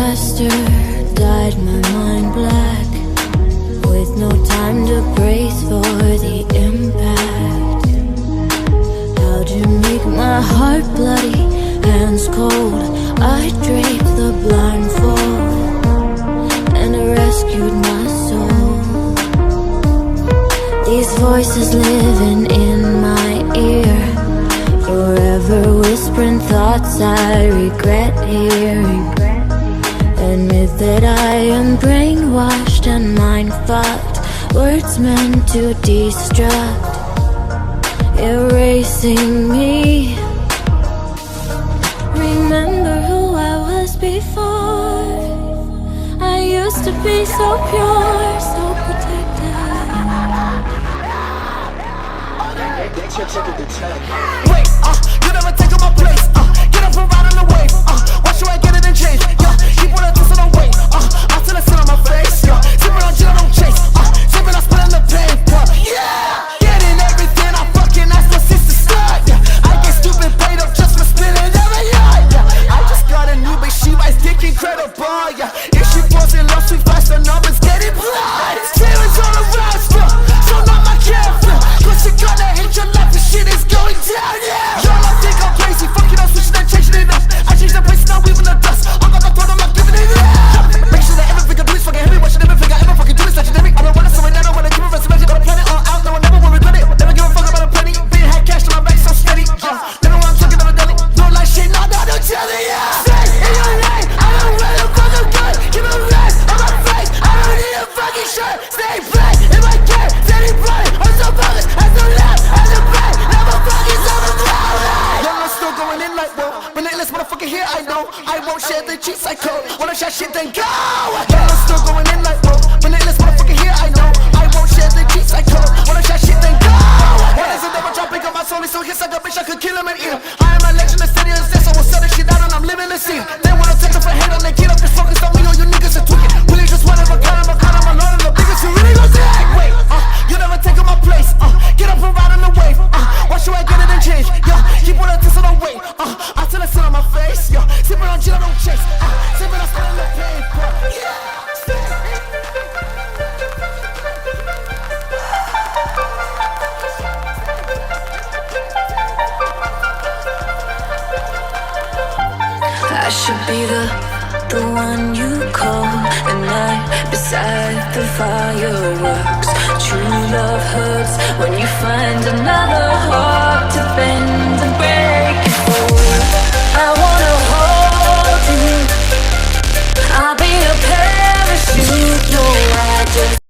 disaster dyed my mind black, with no time to brace for the impact. How'd you make my heart bloody, hands cold? I draped the blindfold and rescued my soul. These voices living in my ear, forever whispering thoughts I regret hearing. Admit that I am brainwashed and mind-fucked, words meant to destruct, erasing me. Remember who I was before. I used to be so pure, so protected. Wait, you never take my place. Get up and ride on the wave. Why should I get it and change? Keep on a twist on the weight. I tell it sit on my face. Sipping on gin, I don't chase. Sipping, I spilling the pain. Yeah, getting everything I fucking asked my sister start. I get stupid paid up just for spinning every night. I just got a new bitch, she writes dick incredible. If she falls in love, sweet fast, the numbers getting blind. Feelings on the roster, so not my character. Cause you gonna hate your life and shit is going down, yeah. Y'all don't think I'm crazy, fuck it up, switching and changing it up. I changed the place, now we in the dust. I'm gonna throw them, I'm giving it up. Make sure that everything I do is fucking heavy. What you never think I ever fucking do is legendary. I don't wanna surrender, I don't wanna keep it resurrected. Gonna plan it all out, no one never will regret it. Never give a fuck about a penny. Being had cash on my back, so steady. Never want I'm talking about a deli. No like shit, no, don't tell it, yeah. Say in your name, I don't really fucking good. Keep it rest on my face, I don't need a fucking shirt. Stay black in my game, steady bloody. I'm so focused, I'm so loud, I'm so bad. Never fucking on the ground. Young, I'm still going in like whoa. Relentless motherfucker here, I know. I won't share the cheats I code. Wanna share shit, then go. Young, I'm still going in like whoa. Relentless motherfucker here, I know. I won't share the cheats I code. Wanna share shit, then go. What is it that I'm dropping up my soul? He's so hits like a bitch, I could kill him and eat him. I am a legend, the city is this. I will sell this shit out and I'm living the scene. They wanna take it for hate and they get up, just focused on me. All you niggas are tweaking. Really just one of a kind, I'm alone and the biggest you really gon' say. Wait, you never take my place. Get up and ride on the wave. Why should I get it and change? Keep on a twist on the weight. I tell it sit on my face. Sipping on gin, I don't chase. Sipping, I spit in the pain. Yeah. I should be the one you call at night beside the fireworks. True love hurts when you find another heart.